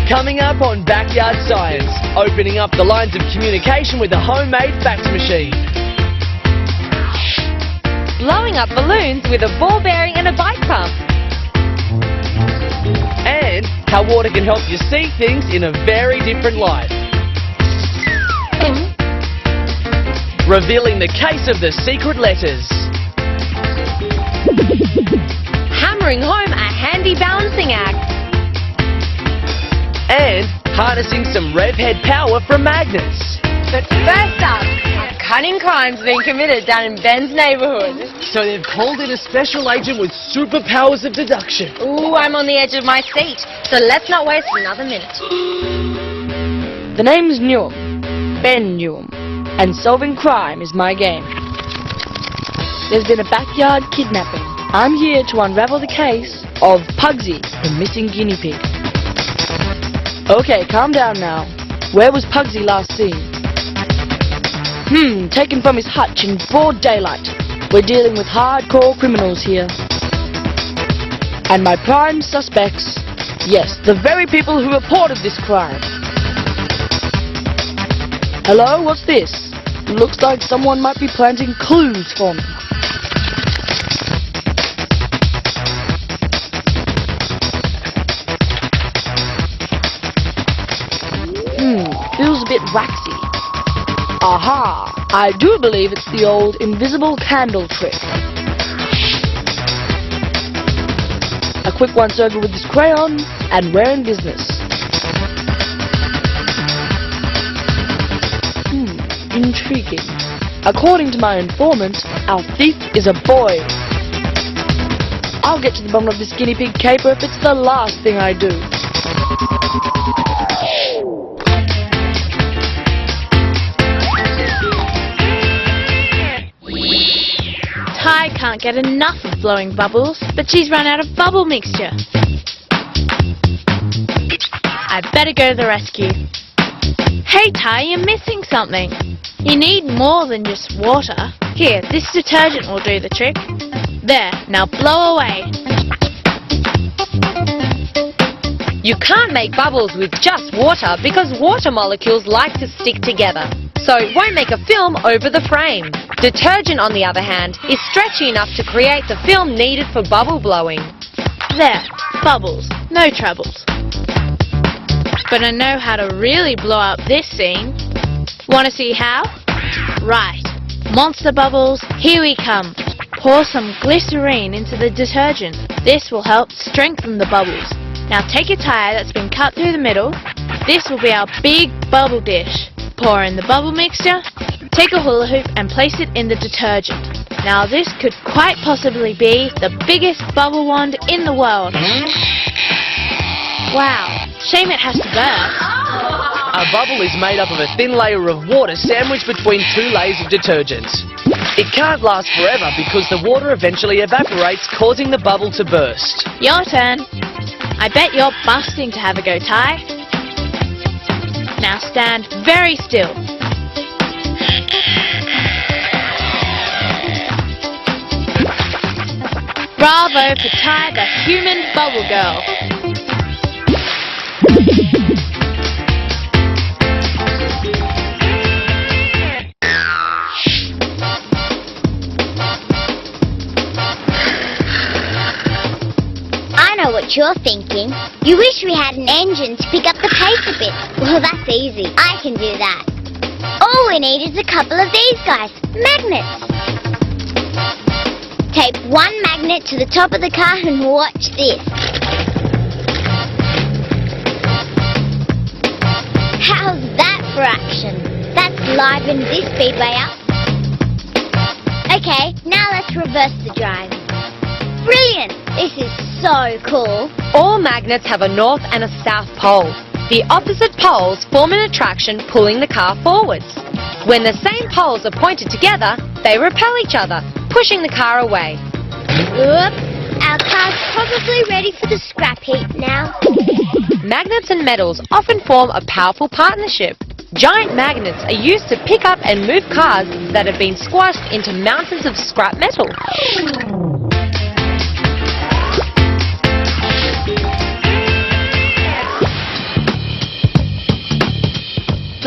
Coming up on Backyard Science, opening up the lines of communication with a homemade fax machine. Blowing up balloons with a ball bearing and a bike pump. And how water can help you see things in a very different light. Revealing the case of the secret letters. Hammering home a handy balancing act. And harnessing some rev head power from magnets. But first up, a cunning crime's been committed down in Ben's neighbourhood. So they've called in a special agent with superpowers of deduction. Ooh, I'm on the edge of my seat, so let's not waste another minute. The name's Newham, Ben Newham, and solving crime is my game. There's been a backyard kidnapping. I'm here to unravel the case of Pugsy, the missing guinea pig. Okay, calm down now. Where was Pugsy last seen? Taken from his hutch in broad daylight. We're dealing with hardcore criminals here. And my prime suspects, yes, the very people who reported this crime. Hello, what's this? Looks like someone might be planting clues for me. Feels a bit waxy. Aha! I do believe it's the old invisible candle trick. A quick once over with this crayon, and we're in business. Intriguing. According to my informant, our thief is a boy. I'll get to the bottom of this guinea pig caper if it's the last thing I do. Ty can't get enough of blowing bubbles, but she's run out of bubble mixture. I better go to the rescue. Hey Ty, you're missing something. You need more than just water. Here, this detergent will do the trick. There, now blow away. You can't make bubbles with just water because water molecules like to stick together, so it won't make a film over the frame. Detergent, on the other hand, is stretchy enough to create the film needed for bubble blowing. There, bubbles, no troubles. But I know how to really blow up this scene. Want to see how? Right, monster bubbles, here we come. Pour some glycerine into the detergent. This will help strengthen the bubbles. Now take a tire that's been cut through the middle. This will be our big bubble dish. Pour in the bubble mixture. Take a hula hoop and place it in the detergent. Now this could quite possibly be the biggest bubble wand in the world. Wow, shame it has to burst. A bubble is made up of a thin layer of water sandwiched between two layers of detergent. It can't last forever because the water eventually evaporates, causing the bubble to burst. Your turn. I bet you're busting to have a go, Ty. Now stand very still. Bravo for Ty, the human bubble girl. I know what you're thinking. You wish we had an engine to pick up the pace a bit. Well, that's easy. I can do that. All we need is a couple of these guys. Magnets. Tape one magnet to the top of the car and watch this. How's that for action? That's livened this speedway up. Okay, now let's reverse the drive. Brilliant! This is so cool. All magnets have a north and a south pole. The opposite poles form an attraction pulling the car forwards. When the same poles are pointed together, they repel each other, pushing the car away. Oops, our car's probably ready for the scrap heap now. Magnets and metals often form a powerful partnership. Giant magnets are used to pick up and move cars that have been squashed into mountains of scrap metal.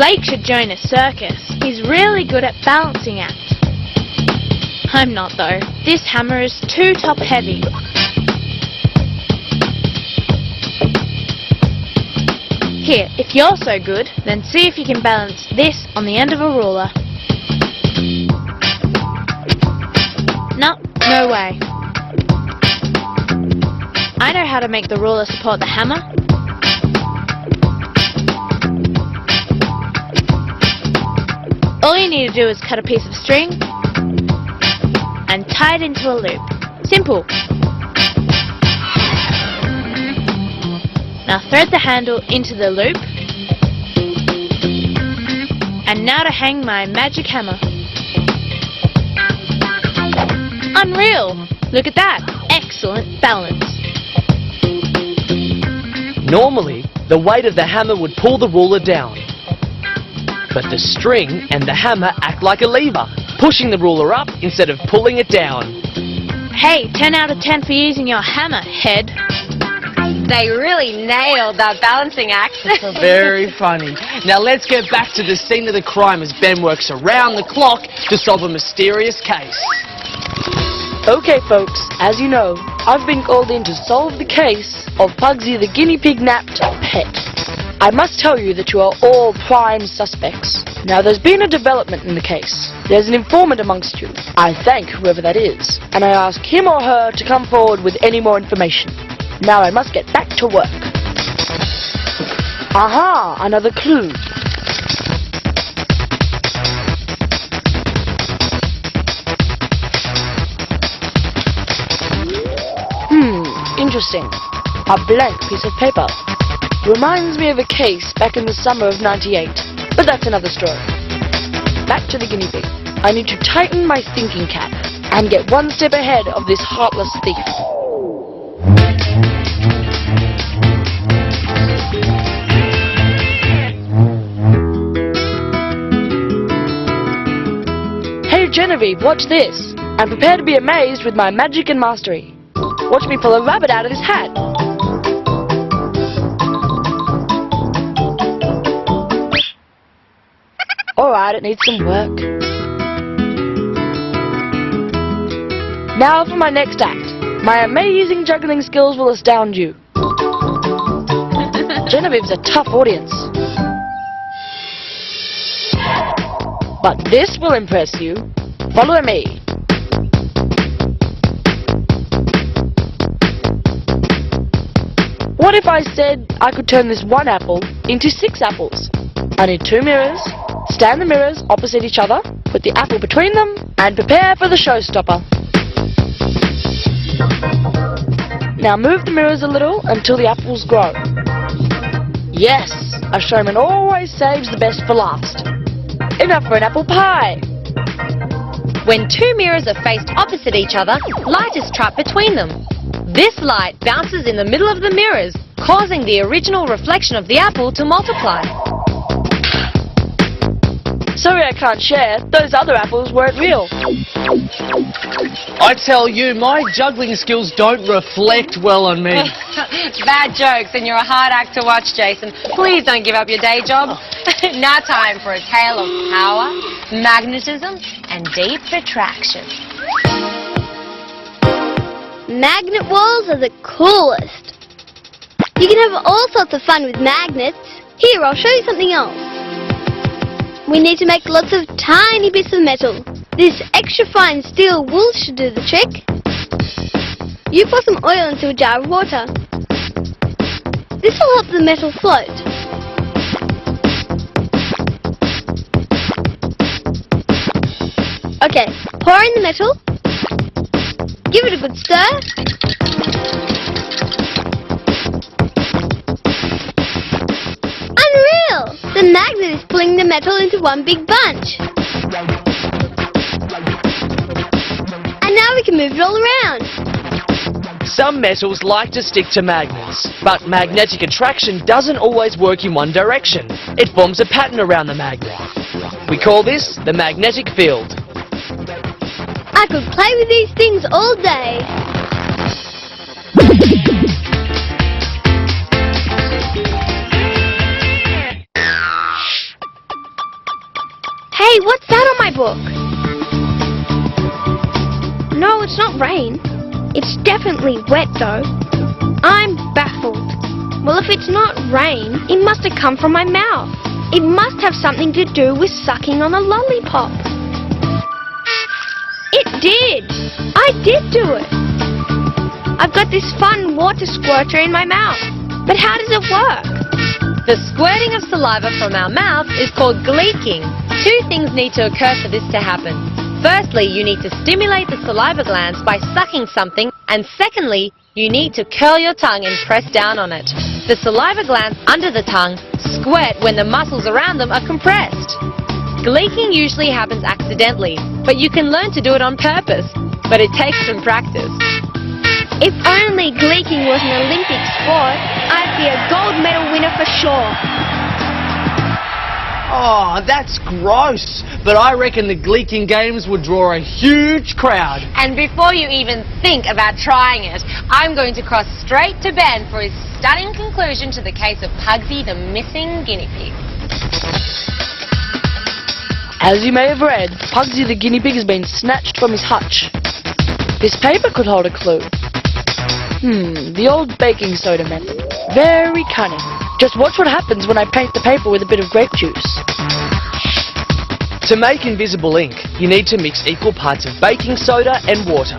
Blake should join a circus. He's really good at balancing acts. I'm not though. This hammer is too top heavy. Here, if you're so good, then see if you can balance this on the end of a ruler. No, no way. I know how to make the ruler support the hammer. All you need to do is cut a piece of string and tie it into a loop. Simple. Now thread the handle into the loop. And now to hang my magic hammer. Unreal! Look at that! Excellent balance. Normally, the weight of the hammer would pull the ruler down. But the string and the hammer act like a lever, pushing the ruler up instead of pulling it down. Hey, 10 out of 10 for using your hammer, head. They really nailed that balancing act. Very funny. Now let's get back to the scene of the crime as Ben works around the clock to solve a mysterious case. Okay, folks, as you know, I've been called in to solve the case of Pugsy the guinea pig napped pet. I must tell you that you are all prime suspects. Now, there's been a development in the case. There's an informant amongst you. I thank whoever that is, and I ask him or her to come forward with any more information. Now I must get back to work. Aha, another clue. Interesting. A blank piece of paper. Reminds me of a case back in the summer of '98. But that's another story. Back to the guinea pig. I need to tighten my thinking cap and get one step ahead of this heartless thief. Hey Genevieve, watch this. And prepare to be amazed with my magic and mastery. Watch me pull a rabbit out of this hat. Alright, it needs some work. Now for my next act. My amazing juggling skills will astound you. Genevieve's a tough audience. But this will impress you. Follow me. What if I said I could turn this one apple into 6 apples? I need 2 mirrors. Stand the mirrors opposite each other, put the apple between them, and prepare for the showstopper. Now move the mirrors a little until the apples grow. Yes, a showman always saves the best for last. Enough for an apple pie. When 2 mirrors are faced opposite each other, light is trapped between them. This light bounces in the middle of the mirrors, causing the original reflection of the apple to multiply. Sorry I can't share, those other apples weren't real. I tell you, my juggling skills don't reflect well on me. Bad jokes, and you're a hard act to watch, Jason. Please don't give up your day job. Now time for a tale of power, magnetism, and deep attraction. Magnet walls are the coolest. You can have all sorts of fun with magnets. Here, I'll show you something else. We need to make lots of tiny bits of metal. This extra fine steel wool should do the trick. You pour some oil into a jar of water. This will help the metal float. Okay, pour in the metal. Give it a good stir. Unreal! The magnet is pulling the metal into one big bunch. And now we can move it all around. Some metals like to stick to magnets, but magnetic attraction doesn't always work in one direction. It forms a pattern around the magnet. We call this the magnetic field. I could play with these things all day. Hey, what's that on my book? No, it's not rain. It's definitely wet though. I'm baffled. Well, if it's not rain, it must have come from my mouth. It must have something to do with sucking on a lollipop. It did! I did do it! I've got this fun water squirter in my mouth. But how does it work? The squirting of saliva from our mouth is called gleeking. Two things need to occur for this to happen. Firstly, you need to stimulate the saliva glands by sucking something, and secondly, you need to curl your tongue and press down on it. The saliva glands under the tongue squirt when the muscles around them are compressed. Gleeking usually happens accidentally, but you can learn to do it on purpose, but it takes some practice. If only gleeking was an Olympic sport, I'd be a gold medal winner for sure. Oh, that's gross. But I reckon the gleeking games would draw a huge crowd. And before you even think about trying it, I'm going to cross straight to Ben for his stunning conclusion to the case of Pugsy the missing guinea pig. As you may have read, Pugsy the guinea pig has been snatched from his hutch. This paper could hold a clue. The old baking soda method. Very cunning. Just watch what happens when I paint the paper with a bit of grape juice. To make invisible ink, you need to mix equal parts of baking soda and water.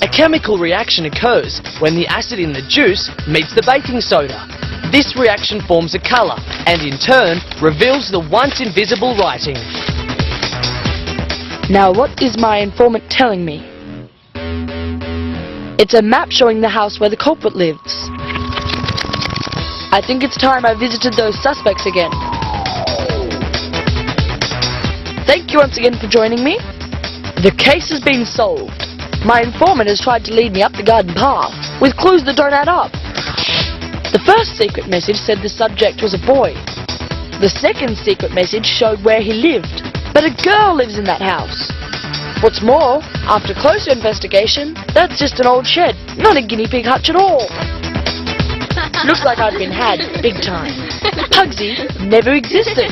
A chemical reaction occurs when the acid in the juice meets the baking soda. This reaction forms a colour and in turn reveals the once invisible writing. Now what is my informant telling me? It's a map showing the house where the culprit lives. I think it's time I visited those suspects again. Thank you once again for joining me. The case has been solved. My informant has tried to lead me up the garden path with clues that don't add up. The first secret message said the subject was a boy. The second secret message showed where he lived, but a girl lives in that house. What's more, after closer investigation, that's just an old shed, not a guinea pig hutch at all. Looks like I've been had big time. Pugsy never existed.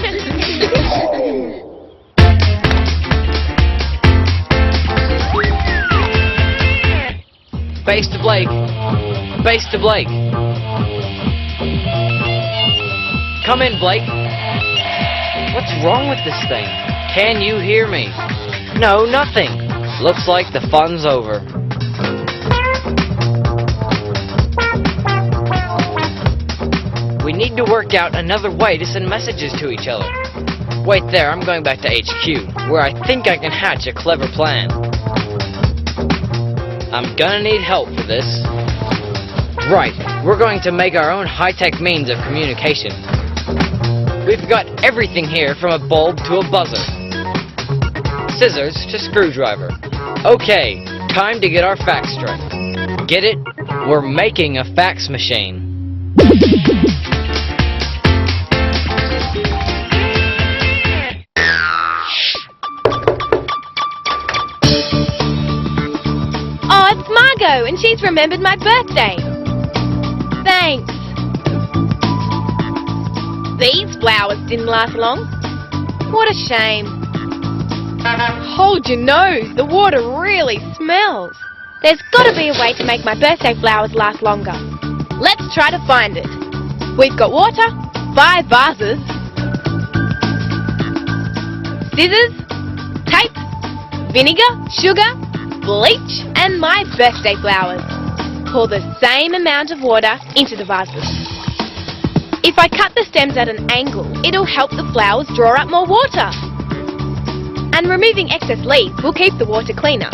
Base to Blake. Base to Blake. Come in, Blake. What's wrong with this thing? Can you hear me? No, nothing. Looks like the fun's over. We need to work out another way to send messages to each other. Wait there, I'm going back to HQ, where I think I can hatch a clever plan. I'm gonna need help for this. Right, we're going to make our own high-tech means of communication. We've got everything here from a bulb to a buzzer. Scissors to screwdriver. Okay, time to get our facts straight. Get it? We're making a fax machine. Oh, it's Margot, and she's remembered my birthday. Thanks. These flowers didn't last long. What a shame. Hold your nose, the water really smells. There's got to be a way to make my birthday flowers last longer. Let's try to find it. We've got water, 5 vases, scissors, tape, vinegar, sugar, bleach, and my birthday flowers. Pour the same amount of water into the vases. If I cut the stems at an angle, it'll help the flowers draw up more water. And removing excess leaves will keep the water cleaner.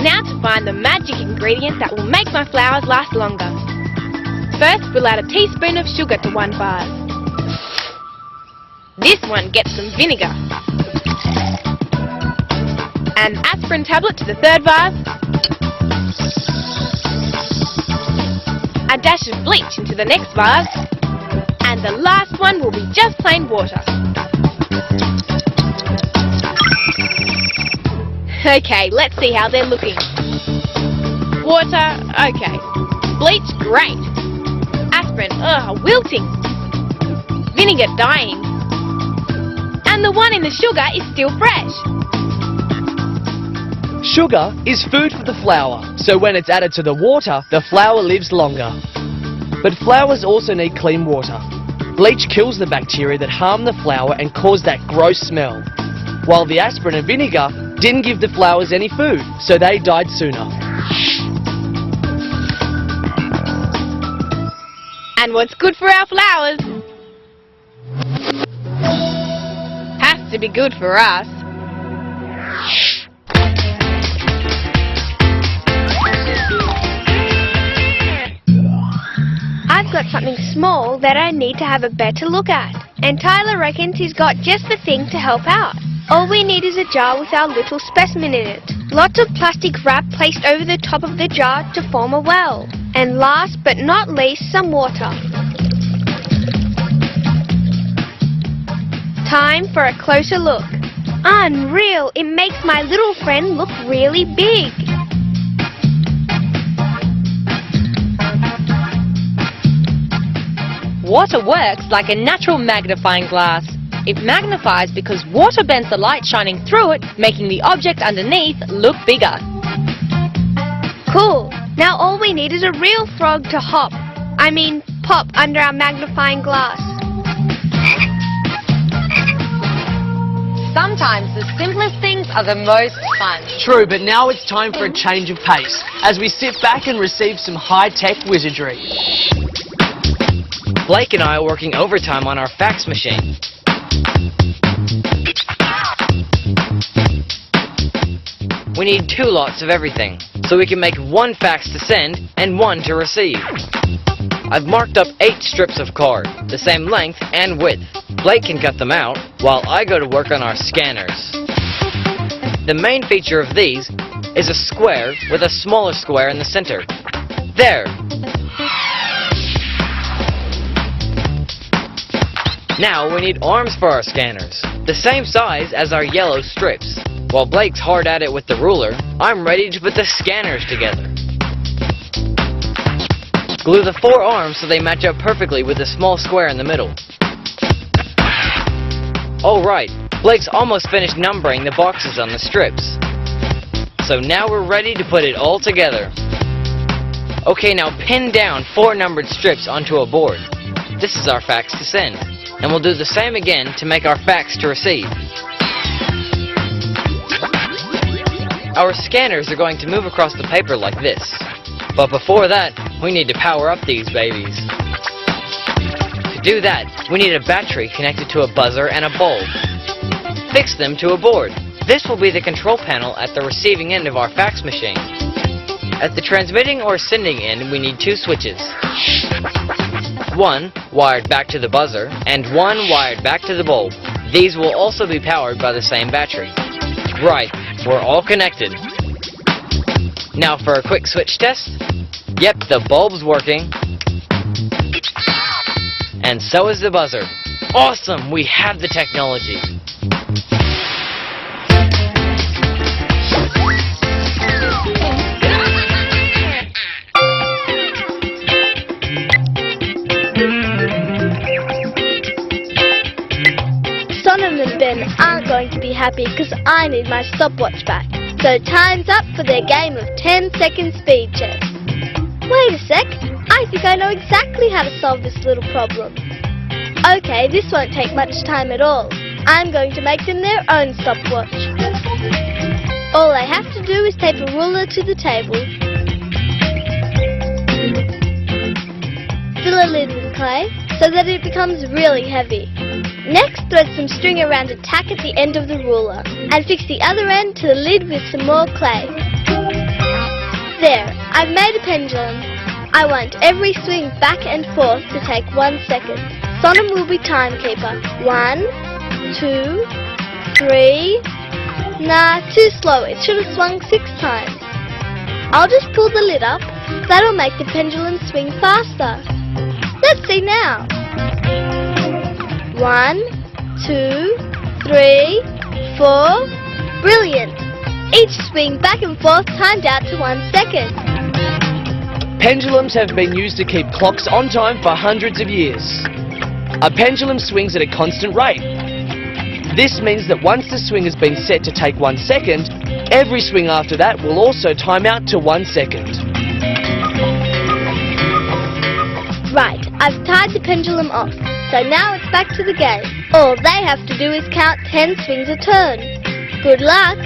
Now to find the magic ingredient that will make my flowers last longer. First, we'll add a teaspoon of sugar to one vase. This one gets some vinegar. An aspirin tablet to the third vase. A dash of bleach into the next vase. And the last one will be just plain water. Okay, let's see how they're looking. Water, okay. Bleach, great. Aspirin, wilting. Vinegar, dying. And And the one in the sugar is still fresh. Sugar is food for the flour, so when it's added to the water, the flour lives longer. But flours also need clean water. Bleach kills the bacteria that harm the flour and cause that gross smell. While the aspirin and vinegar didn't give the flowers any food, so they died sooner. And what's good for our flowers has to be good for us. I've got something small that I need to have a better look at. And Tyler reckons he's got just the thing to help out. All we need is a jar with our little specimen in it. Lots of plastic wrap placed over the top of the jar to form a well. And last but not least, some water. Time for a closer look. Unreal! It makes my little friend look really big. Water works like a natural magnifying glass. It magnifies because water bends the light shining through it, making the object underneath look bigger. Cool. Now all we need is a real frog to pop under our magnifying glass. Sometimes the simplest things are the most fun. True, but now it's time for a change of pace, as we sit back and receive some high-tech wizardry. Blake and I are working overtime on our fax machine. We need 2 lots of everything, so we can make 1 fax to send and 1 to receive. I've marked up 8 strips of card, the same length and width. Blake can cut them out, while I go to work on our scanners. The main feature of these is a square with a smaller square in the center. There! Now we need arms for our scanners, the same size as our yellow strips. While Blake's hard at it with the ruler, I'm ready to put the scanners together. Glue the 4 arms so they match up perfectly with the small square in the middle. Oh right, Blake's almost finished numbering the boxes on the strips. So now we're ready to put it all together. Okay, now pin down 4 numbered strips onto a board. This is our fax to send. And we'll do the same again to make our fax to receive. Our scanners are going to move across the paper like this. But before that, we need to power up these babies. To do that, we need a battery connected to a buzzer and a bulb. Fix them to a board. This will be the control panel at the receiving end of our fax machine. At the transmitting or sending end, we need 2 switches. 1 wired back to the buzzer, and 1 wired back to the bulb. These will also be powered by the same battery. Right, we're all connected. Now for a quick switch test. Yep, the bulb's working. And so is the buzzer. Awesome, we have the technology. Ben aren't going to be happy because I need my stopwatch back. So time's up for their game of 10-second speed chess. Wait a sec, I think I know exactly how to solve this little problem. Okay, this won't take much time at all. I'm going to make them their own stopwatch. All I have to do is tape a ruler to the table. Fill a lid with clay so that it becomes really heavy. Next, thread some string around a tack at the end of the ruler and fix the other end to the lid with some more clay. There, I've made a pendulum. I want every swing back and forth to take 1 second. Sonam will be timekeeper. 1, 2, 3... Nah, too slow. It should have swung 6 times. I'll just pull the lid up. That'll make the pendulum swing faster. Let's see now. 1, 2, 3, 4. Brilliant! Each swing back and forth timed out to 1 second. Pendulums have been used to keep clocks on time for hundreds of years. A pendulum swings at a constant rate. This means that once the swing has been set to take 1 second, every swing after that will also time out to 1 second. Right, I've tied the pendulum off, so now it's back to the game. All they have to do is count 10 swings a turn. Good luck!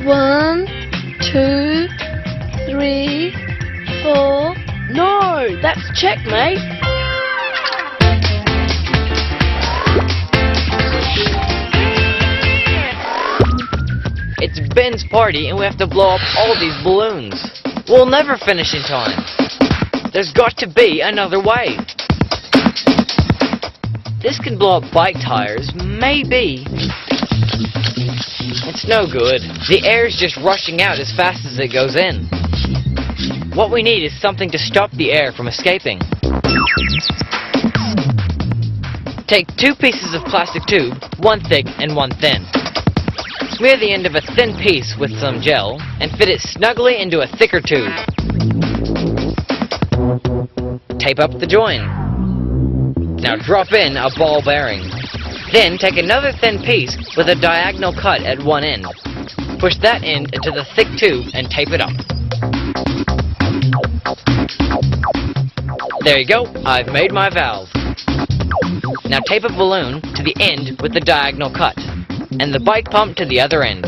1, 2, 3, 4... No, that's checkmate. It's Ben's party and we have to blow up all these balloons. We'll never finish in time. There's got to be another way. This can blow up bike tires, maybe. It's no good. The air's just rushing out as fast as it goes in. What we need is something to stop the air from escaping. Take 2 pieces of plastic tube, one thick and one thin. Smear the end of a thin piece with some gel and fit it snugly into a thicker tube. Tape up the join. Now drop in a ball bearing. Then take another thin piece with a diagonal cut at one end. Push that end into the thick tube and tape it up. There you go, I've made my valve. Now tape a balloon to the end with the diagonal cut, and the bike pump to the other end.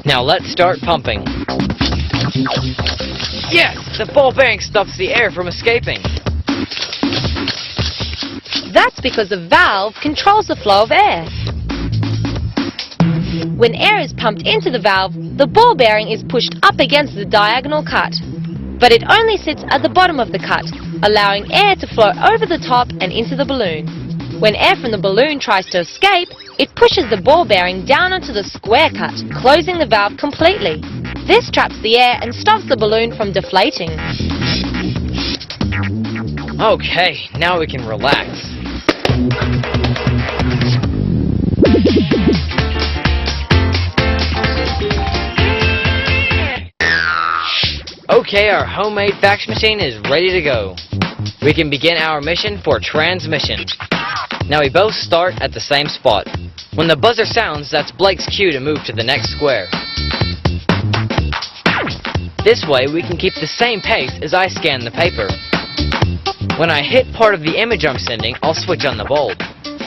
Now let's start pumping. Yes, the ball bearing stops the air from escaping. That's because the valve controls the flow of air. When air is pumped into the valve, the ball bearing is pushed up against the diagonal cut. But it only sits at the bottom of the cut, allowing air to flow over the top and into the balloon. When air from the balloon tries to escape, it pushes the ball bearing down onto the square cut, closing the valve completely. This traps the air and stops the balloon from deflating. Okay, now we can relax. Okay, our homemade fax machine is ready to go. We can begin our mission for transmission. Now we both start at the same spot. When the buzzer sounds, that's Blake's cue to move to the next square. This way we can keep the same pace as I scan the paper. When I hit part of the image I'm sending, I'll switch on the bulb.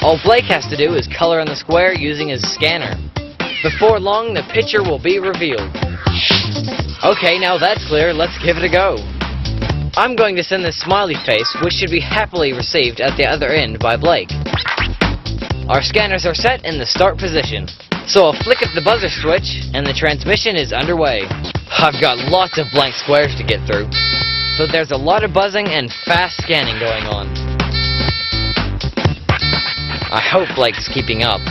All Blake has to do is color in the square using his scanner. Before long, the picture will be revealed. Okay, now that's clear, let's give it a go. I'm going to send this smiley face, which should be happily received at the other end by Blake. Our scanners are set in the start position, so I'll flick at the buzzer switch, and the transmission is underway. I've got lots of blank squares to get through, so there's a lot of buzzing and fast scanning going on. I hope Blake's keeping up.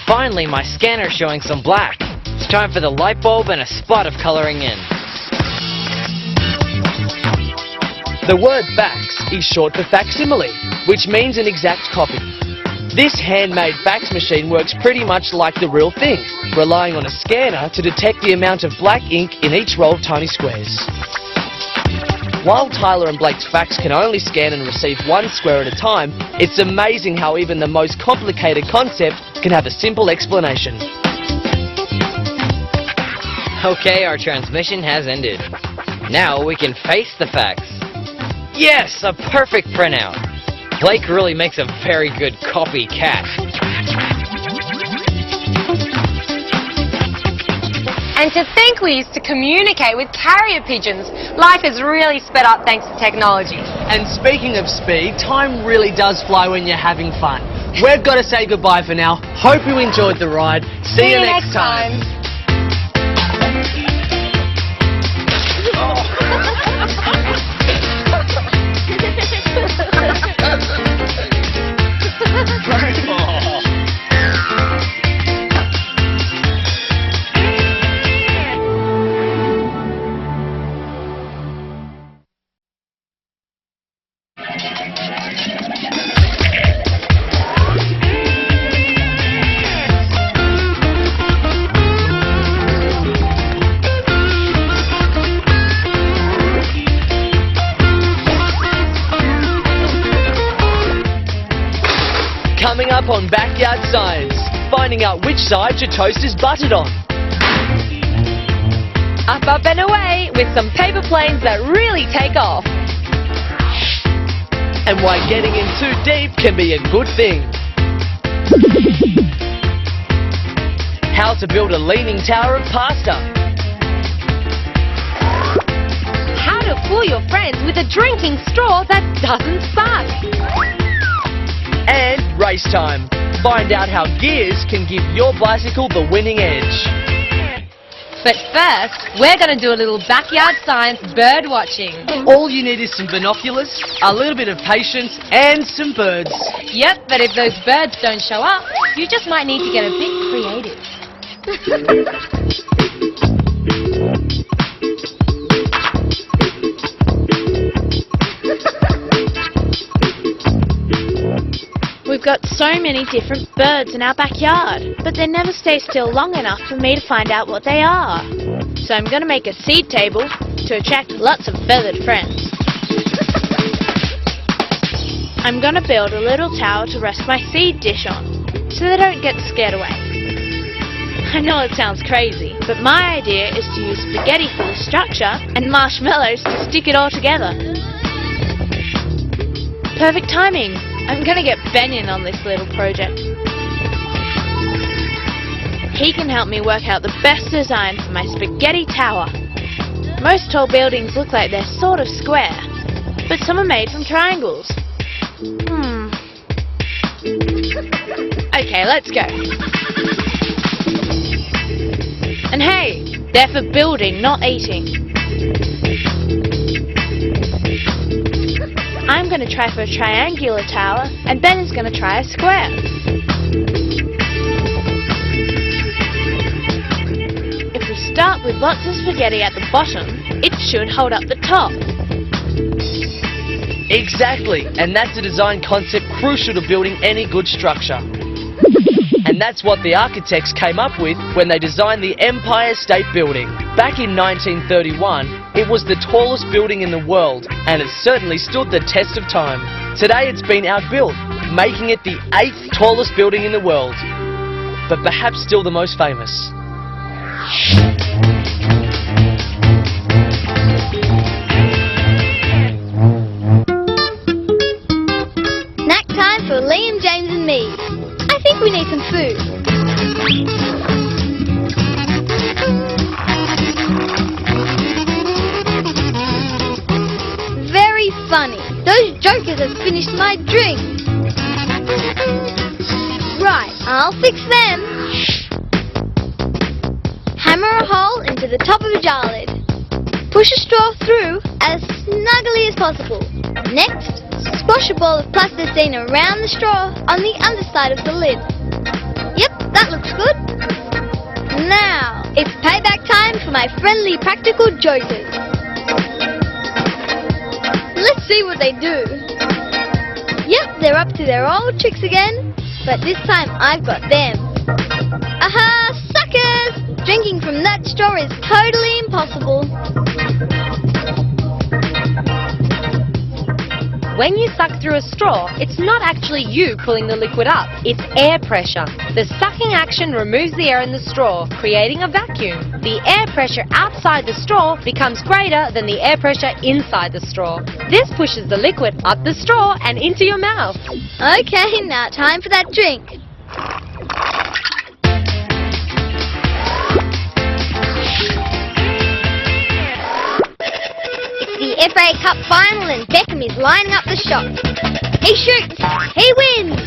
Finally, my scanner's showing some black. It's time for the light bulb and a spot of coloring in. The word fax is short for facsimile, which means an exact copy. This handmade fax machine works pretty much like the real thing, relying on a scanner to detect the amount of black ink in each row of tiny squares. While Tyler and Blake's fax can only scan and receive one square at a time, it's amazing how even the most complicated concept can have a simple explanation. Okay, our transmission has ended. Now we can face the fax. Yes, a perfect printout. Blake really makes a very good copycat. And to think we used to communicate with carrier pigeons. Life is really sped up thanks to technology. And speaking of speed, time really does fly when you're having fun. We've got to say goodbye for now. Hope you enjoyed the ride. See you next time. up on Backyard Science, finding out which side your toast is buttered on. Up and away with some paper planes that really take off. And why getting in too deep can be a good thing. How to build a leaning tower of pasta. How to fool your friends with a drinking straw that doesn't suck. And race time. Find out how gears can give your bicycle the winning edge. But first, we're going to do a little backyard science bird watching. All you need is some binoculars, a little bit of patience, and some birds. Yep, but if those birds don't show up, you just might need to get a bit creative. We've got so many different birds in our backyard, but they never stay still long enough for me to find out what they are. So I'm going to make a seed table to attract lots of feathered friends. I'm going to build a little tower to rest my seed dish on, so they don't get scared away. I know it sounds crazy, but my idea is to use spaghetti for the structure and marshmallows to stick it all together. Perfect timing! I'm going to get Ben in on this little project. He can help me work out the best design for my spaghetti tower. Most tall buildings look like they're sort of square, but some are made from triangles. Okay, let's go. And hey, they're for building, not eating. I'm going to try for a triangular tower, and Ben is going to try a square. If we start with lots of spaghetti at the bottom, it should hold up the top. Exactly, and that's a design concept crucial to building any good structure. And that's what the architects came up with when they designed the Empire State Building. Back in 1931, it was the tallest building in the world, and it certainly stood the test of time. Today it's been outbuilt, making it the 8th tallest building in the world, but perhaps still the most famous. Snack time for Liam, James and me. I think we need some food. Very funny. Those jokers have finished my drink. Right, I'll fix them. Hammer a hole into the top of a jar lid. Push a straw through as snugly as possible. Next, squash a ball of plasticine around the straw on the underside of the lid. Yep, that looks good. Now, it's payback time for my friendly practical jokers. Let's see what they do. Yep, they're up to their old tricks again, but this time I've got them. Aha, suckers! Drinking from that straw is totally impossible. When you suck through a straw, it's not actually you pulling the liquid up, it's air pressure. The sucking action removes the air in the straw, creating a vacuum. The air pressure outside the straw becomes greater than the air pressure inside the straw. This pushes the liquid up the straw and into your mouth. Okay, now time for that drink. The FA Cup final and Beckham is lining up the shot. He shoots, he wins!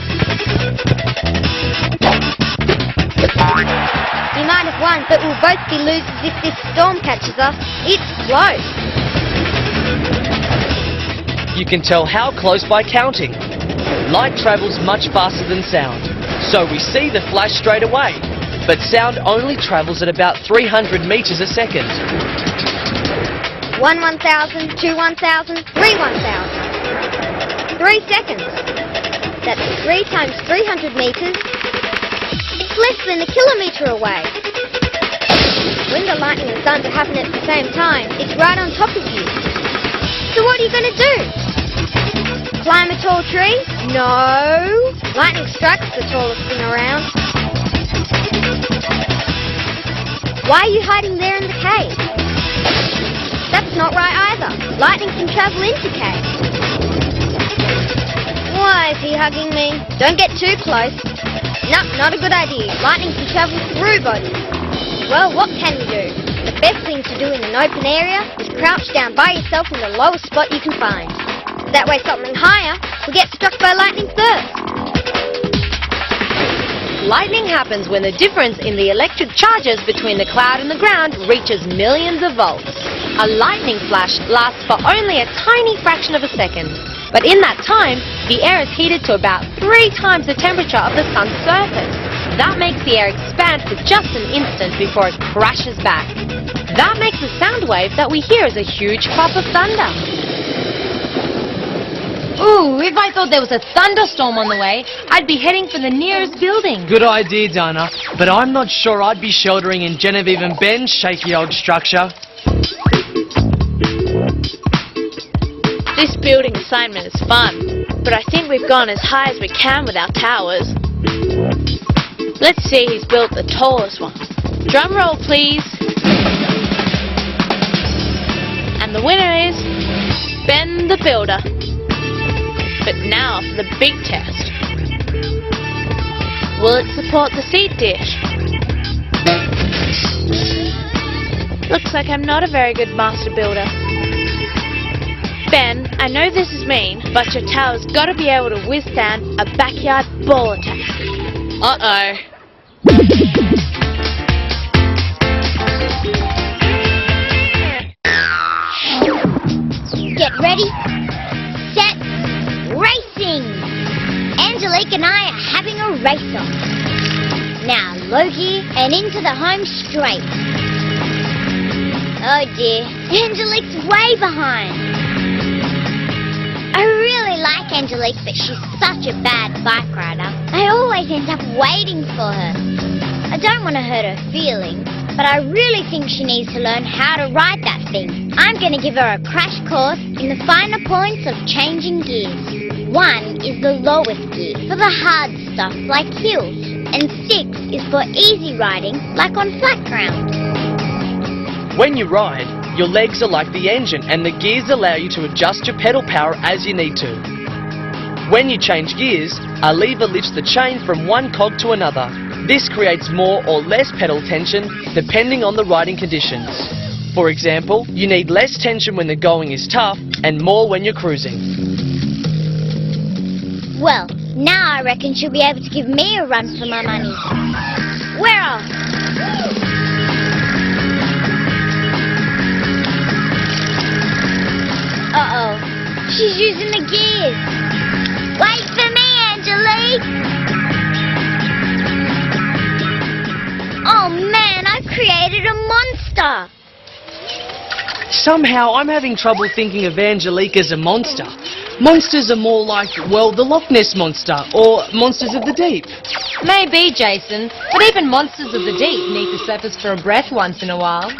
We might have won, but we'll both be losers if this storm catches us. It's close. You can tell how close by counting. Light travels much faster than sound, so we see the flash straight away, but sound only travels at about 300 meters a second. 1 1,000, 2 1,000, 3 1,000. 3 seconds. That's 3 times 300 meters. It's less than a kilometer away. When the lightning and thunder happen at the same time, it's right on top of you. So what are you going to do? Climb a tall tree? No. Lightning strikes the tallest thing around. Why are you hiding there in the cave? That's not right either. Lightning can travel into caves. Why is he hugging me? Don't get too close. Nope, not a good idea. Lightning can travel through bodies. Well, what can you do? The best thing to do in an open area is crouch down by yourself in the lowest spot you can find. That way something higher will get struck by lightning first. Lightning happens when the difference in the electric charges between the cloud and the ground reaches millions of volts. A lightning flash lasts for only a tiny fraction of a second. But in that time, the air is heated to about 3 times the temperature of the sun's surface. That makes the air expand for just an instant before it crashes back. That makes a sound wave that we hear as a huge clap of thunder. Ooh, if I thought there was a thunderstorm on the way, I'd be heading for the nearest building. Good idea, Dana, but I'm not sure I'd be sheltering in Genevieve and Ben's shaky old structure. This building assignment is fun, but I think we've gone as high as we can with our towers. Let's see who's built the tallest one. Drum roll, please. And the winner is Ben the Builder. But now for the big test. Will it support the seed dish? Looks like I'm not a very good master builder. Ben, I know this is mean, but your tower's got to be able to withstand a backyard ball attack. Uh-oh. Get ready, set, racing! Angelique and I are having a race-off. Now, low gear and into the home straight. Oh dear, Angelique's way behind. I really like Angelique, but she's such a bad bike rider. I always end up waiting for her. I don't want to hurt her feelings, but I really think she needs to learn how to ride that thing. I'm going to give her a crash course in the finer points of changing gears. 1 is the lowest gear for the hard stuff like hills, and 6 is for easy riding like on flat ground. When you ride, your legs are like the engine and the gears allow you to adjust your pedal power as you need to. When you change gears, a lever lifts the chain from one cog to another. This creates more or less pedal tension depending on the riding conditions. For example, you need less tension when the going is tough and more when you're cruising. Well, now I reckon she'll be able to give me a run for my money. We're off! Uh-oh, she's using the gears. Wait for me, Angelique! Oh man, I've created a monster! Somehow I'm having trouble thinking of Angelique as a monster. Monsters are more like, well, the Loch Ness Monster or monsters of the deep. Maybe, Jason, but even monsters of the deep need to surface for a breath once in a while.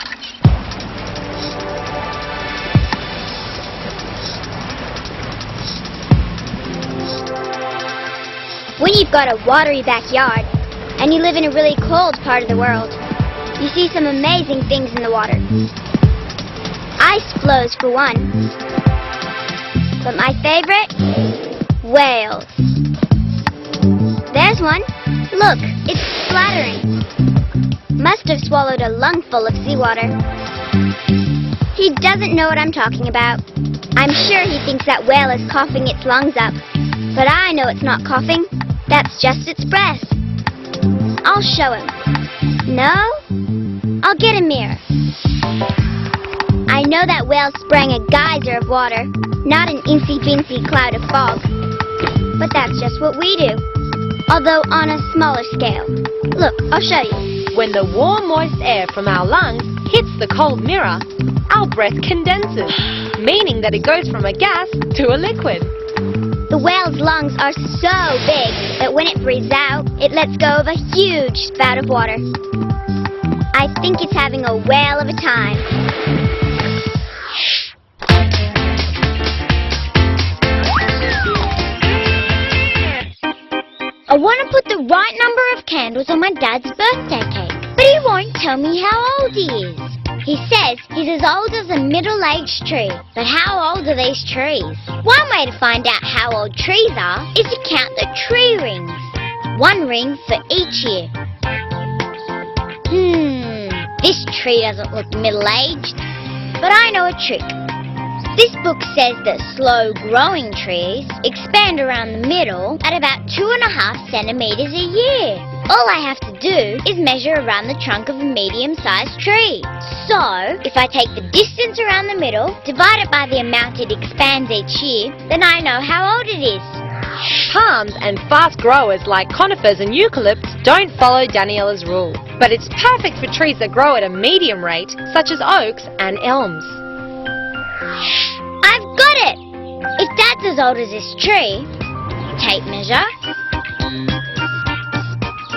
When you've got a watery backyard and you live in a really cold part of the world, you see some amazing things in the water. Ice flows for one, but my favorite? Whales. There's one. Look, it's splattering. Must have swallowed a lungful of seawater. He doesn't know what I'm talking about. I'm sure he thinks that whale is coughing its lungs up, but I know it's not coughing. That's just its breath. I'll show him. No? I'll get a mirror. I know that whale sprang a geyser of water, not an incy-bincy cloud of fog. But that's just what we do, although on a smaller scale. Look, I'll show you. When the warm, moist air from our lungs hits the cold mirror, our breath condenses, meaning that it goes from a gas to a liquid. The whale's lungs are so big that when it breathes out, it lets go of a huge spout of water. I think it's having a whale of a time. I want to put the right number of candles on my dad's birthday cake, but he won't tell me how old he is. He says he's as old as a middle-aged tree, but how old are these trees? One way to find out how old trees are is to count the tree rings. 1 ring for each year. This tree doesn't look middle-aged, but I know a trick. This book says that slow-growing trees expand around the middle at about 2.5 centimeters a year. All I have to do is measure around the trunk of a medium-sized tree. So, if I take the distance around the middle, divide it by the amount it expands each year, then I know how old it is. Palms and fast growers like conifers and eucalypts don't follow Daniela's rule, but it's perfect for trees that grow at a medium rate, such as oaks and elms. I've got it! If Dad's as old as this tree, tape measure,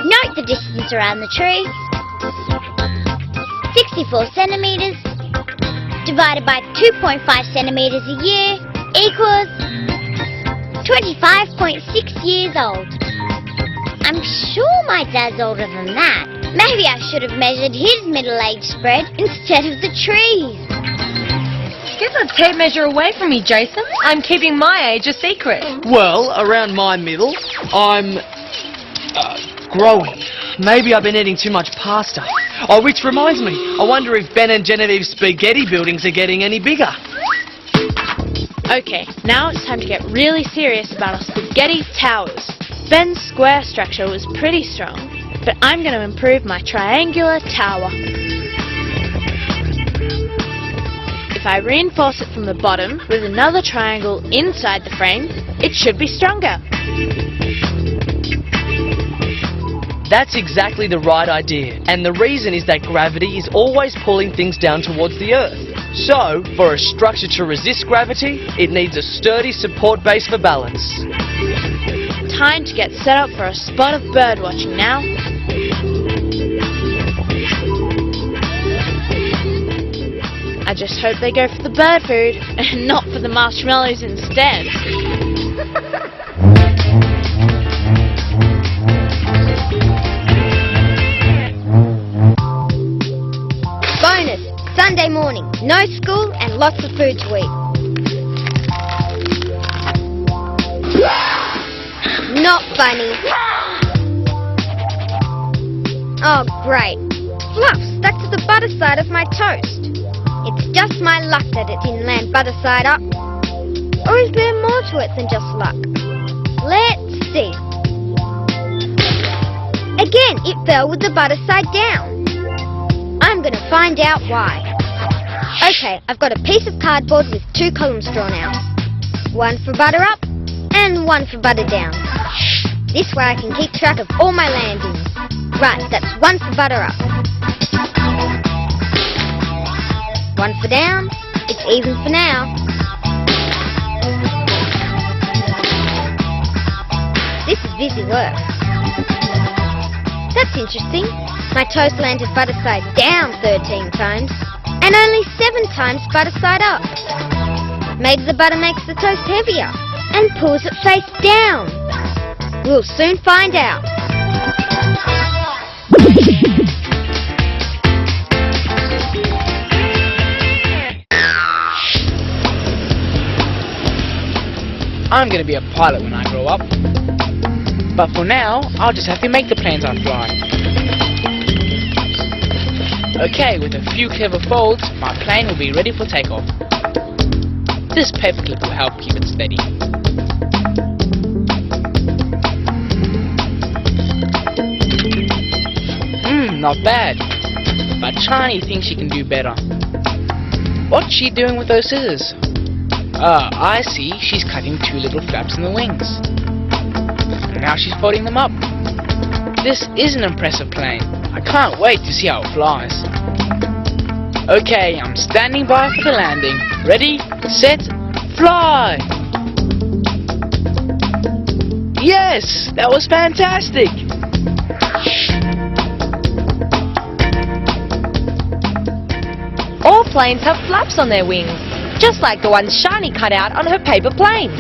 note the distance around the tree, 64 centimetres, divided by 2.5 centimetres a year, equals 25.6 years old. I'm sure my dad's older than that. Maybe I should have measured his middle-age spread instead of the trees. Get that tape measure away from me, Jason. I'm keeping my age a secret. Well, around my middle, I'm growing. Maybe I've been eating too much pasta. Oh, which reminds me, I wonder if Ben and Genevieve's spaghetti buildings are getting any bigger. Okay, now it's time to get really serious about our spaghetti towers. Ben's square structure was pretty strong, but I'm going to improve my triangular tower. If I reinforce it from the bottom with another triangle inside the frame, it should be stronger. That's exactly the right idea, and the reason is that gravity is always pulling things down towards the Earth. So, for a structure to resist gravity, it needs a sturdy support base for balance. Time to get set up for a spot of bird watching now. I just hope they go for the bird food and not for the marshmallows instead. Bonus, Sunday morning, no school and lots of food to eat. Not funny. Oh, great. Fluff stuck to the butter side of my toast. It's just my luck that it didn't land butter side up. Or is there more to it than just luck? Let's see. Again, it fell with the butter side down. I'm going to find out why. Okay, I've got a piece of cardboard with 2 columns drawn out. One for butter up and one for butter down. This way I can keep track of all my landings. Right, that's 1 for butter up. 1 for down. It's even for now. This is busy work. That's interesting. My toast landed butter side down 13 times, and only 7 times butter side up. Maybe the butter makes the toast heavier and pulls it face down. We'll soon find out. I'm going to be a pilot when I grow up. But for now, I'll just have to make the planes I fly. Okay, with a few clever folds, my plane will be ready for takeoff. This paperclip will help keep it steady. Not bad. But Chani thinks she can do better. What's she doing with those scissors? I see. She's cutting 2 little flaps in the wings. Now she's folding them up. This is an impressive plane. I can't wait to see how it flies. Okay, I'm standing by for the landing. Ready, set, fly! Yes, that was fantastic! All planes have flaps on their wings, just like the ones Shani cut out on her paper plane.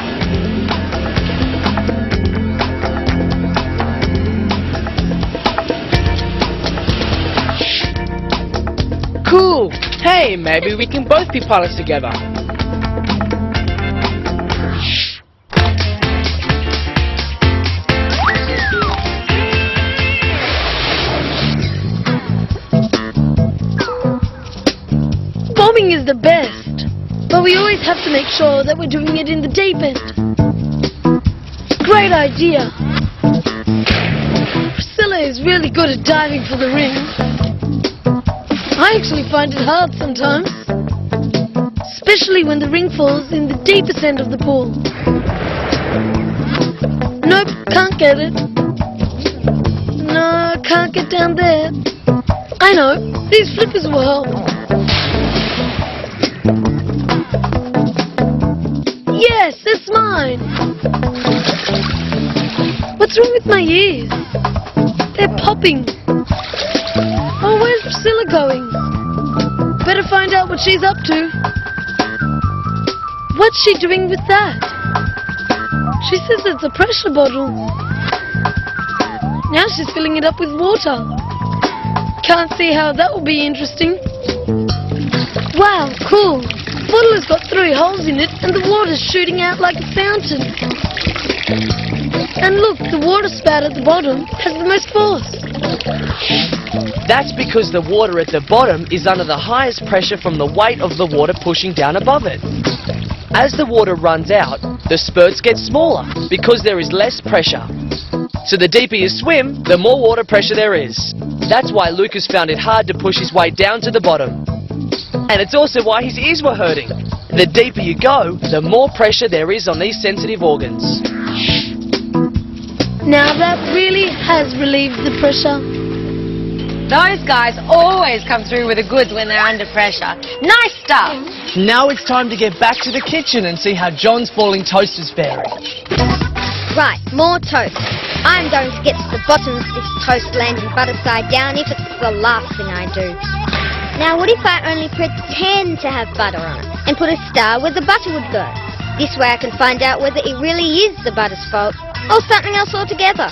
Hey, maybe we can both be pilots together. Bombing is the best, but we always have to make sure that we're doing it in the deepest. Great idea. Priscilla is really good at diving for the ring. I actually find it hard sometimes, especially when the ring falls in the deepest end of the pool. Nope, can't get it. No, can't get down there. I know, these flippers will help. Yes, it's mine. What's wrong with my ears? They're popping. Oh, where's Priscilla going? Better find out what she's up to. What's she doing with that? She says it's a pressure bottle. Now she's filling it up with water. Can't see how that will be interesting. Wow, cool. The bottle has got 3 holes in it and the water's shooting out like a fountain. And look, the water spout at the bottom has the most force. That's because the water at the bottom is under the highest pressure from the weight of the water pushing down above it. As the water runs out, the spurts get smaller because there is less pressure. So the deeper you swim, the more water pressure there is. That's why Lucas found it hard to push his weight down to the bottom. And it's also why his ears were hurting. The deeper you go, the more pressure there is on these sensitive organs. Now that really has relieved the pressure. Those guys always come through with the goods when they're under pressure. Nice stuff. Now it's time to get back to the kitchen and see how John's falling toast is faring. Right, more toast. I'm going to get to the bottom of this toast landing butter side down if it's the last thing I do. Now what if I only pretend to have butter on it and put a star where the butter would go? This way I can find out whether it really is the butter's fault or something else altogether.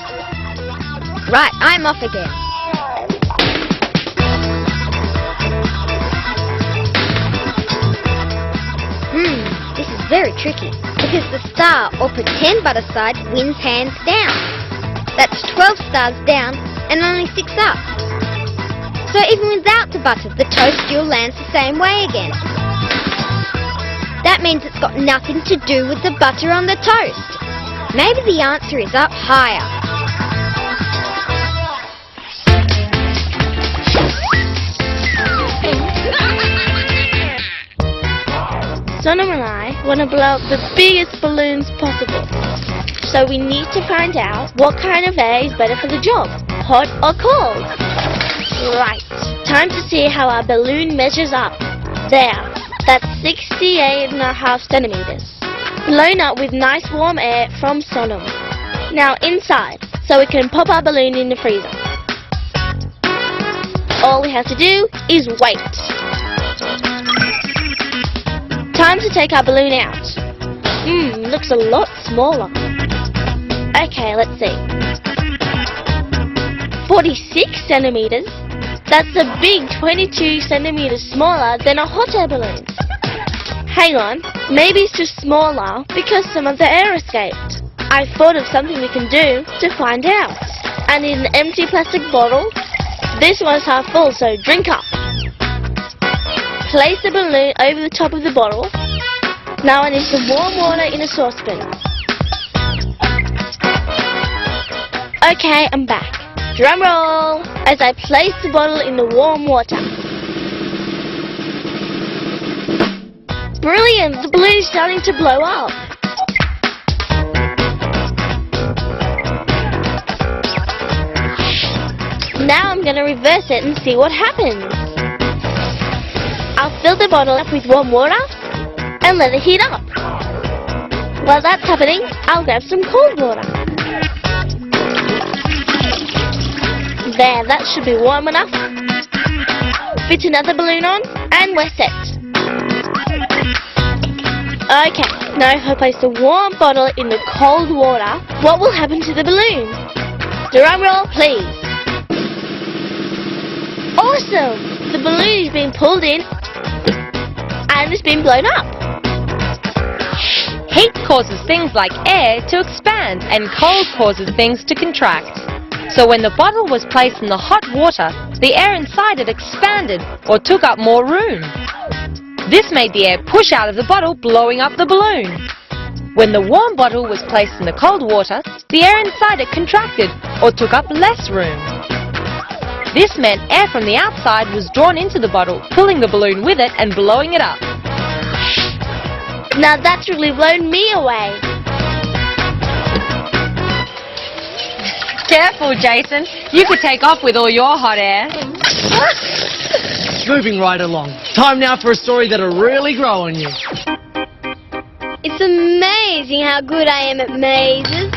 Right, I'm off again. This is very tricky because the star or pretend butter side wins hands down. That's 12 stars down and only 6 up. So even without the butter, the toast still lands the same way again. That means it's got nothing to do with the butter on the toast. Maybe the answer is up higher. Sonam and I want to blow up the biggest balloons possible. So we need to find out what kind of air is better for the job, hot or cold. Right, time to see how our balloon measures up. There, that's 68.5 centimeters. Blown up with nice warm air from Sonam. Now inside, so we can pop our balloon in the freezer. All we have to do is wait. Time to take our balloon out. Looks a lot smaller. Okay, let's see. 46 centimeters. That's a big 22 centimeters smaller than a hot air balloon. Hang on, maybe it's just smaller because some of the air escaped. I thought of something we can do to find out. I need an empty plastic bottle. This one's half full, so drink up. Place the balloon over the top of the bottle. Now I need some warm water in a saucepan. Okay, I'm back. Drum roll! As I place the bottle in the warm water. Brilliant! The balloon is starting to blow up. Now I'm going to reverse it and see what happens. I'll fill the bottle up with warm water and let it heat up. While that's happening, I'll grab some cold water. There, that should be warm enough. Fit another balloon on and we're set. Okay, now if I place the warm bottle in the cold water, what will happen to the balloon? Drum roll, please. Awesome! The balloon is being pulled in and it's been blown up. Heat causes things like air to expand and cold causes things to contract. So when the bottle was placed in the hot water, the air inside it expanded or took up more room. This made the air push out of the bottle, blowing up the balloon. When the warm bottle was placed in the cold water, the air inside it contracted or took up less room. This meant air from the outside was drawn into the bottle, pulling the balloon with it and blowing it up. Now that's really blown me away. Careful, Jason. You could take off with all your hot air. Moving right along. Time now for a story that'll really grow on you. It's amazing how good I am at mazes.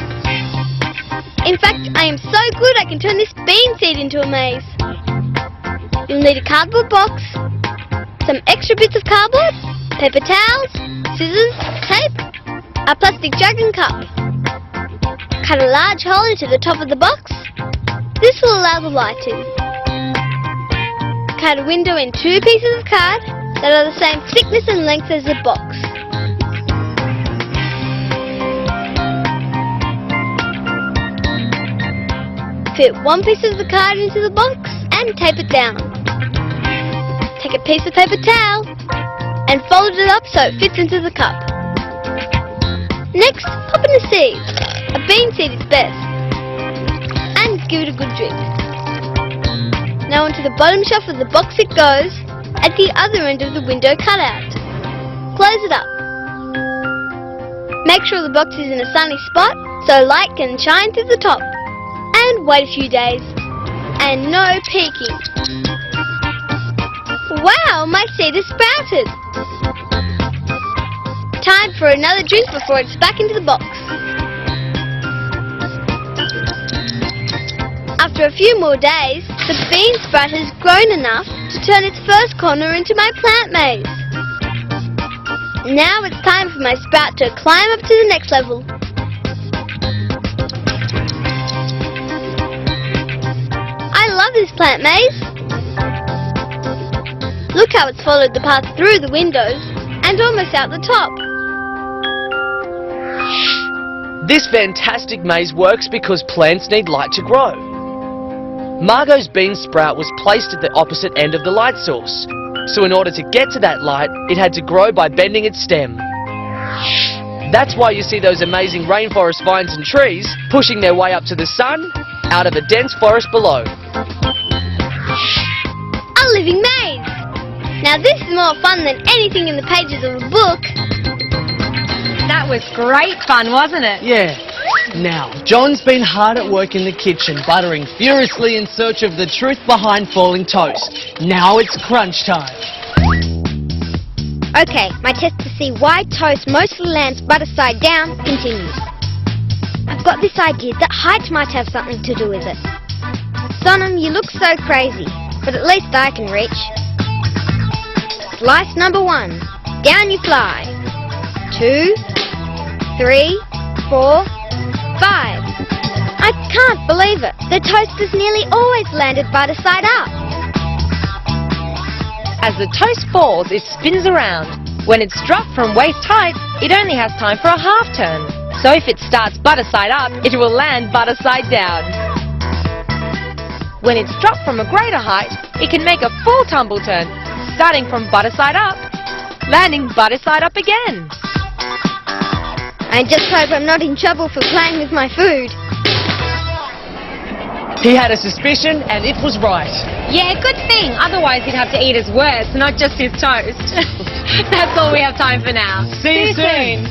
In fact, I am so good I can turn this bean seed into a maze. You'll need a cardboard box, some extra bits of cardboard, paper towels, scissors, tape, a plastic jug and cup. Cut a large hole into the top of the box. This will allow the light in. Cut a window in 2 pieces of card that are the same thickness and length as the box. Fit 1 piece of the card into the box and tape it down. Take a piece of paper towel and fold it up so it fits into the cup. Next, pop in a seed. A bean seed is best. And give it a good drink. Now onto the bottom shelf of the box it goes, at the other end of the window cutout. Close it up. Make sure the box is in a sunny spot so light can shine through the top. And wait a few days. And no peeking. Wow, my seed has sprouted. Time for another drink before it's back into the box. After a few more days, the bean sprout has grown enough to turn its first corner into my plant maze. Now it's time for my sprout to climb up to the next level. I love this plant maze. Look how it's followed the path through the windows and almost out the top. This fantastic maze works because plants need light to grow. Margot's bean sprout was placed at the opposite end of the light source, so in order to get to that light, it had to grow by bending its stem. That's why you see those amazing rainforest vines and trees pushing their way up to the sun out of a dense forest below. A living maze! Now this is more fun than anything in the pages of a book. That was great fun, wasn't it? Yeah. Now, John's been hard at work in the kitchen, buttering furiously in search of the truth behind falling toast. Now it's crunch time. Okay, my test to see why toast mostly lands butter side down continues. I've got this idea that height might have something to do with it. Sonam, you look so crazy, but at least I can reach. Slice number 1. Down you fly. 2, 3, 4, 5. I can't believe it. The toast has nearly always landed butter side up. As the toast falls, it spins around. When it's dropped from waist height, it only has time for a half turn. So if it starts butter side up, it will land butter side down. When it's dropped from a greater height, it can make a full tumble turn, starting from butter side up, landing butter side up again. I just hope I'm not in trouble for playing with my food. He had a suspicion and it was right. Yeah, good thing. Otherwise he'd have to eat his worst, not just his toast. That's all we have time for now. See you soon.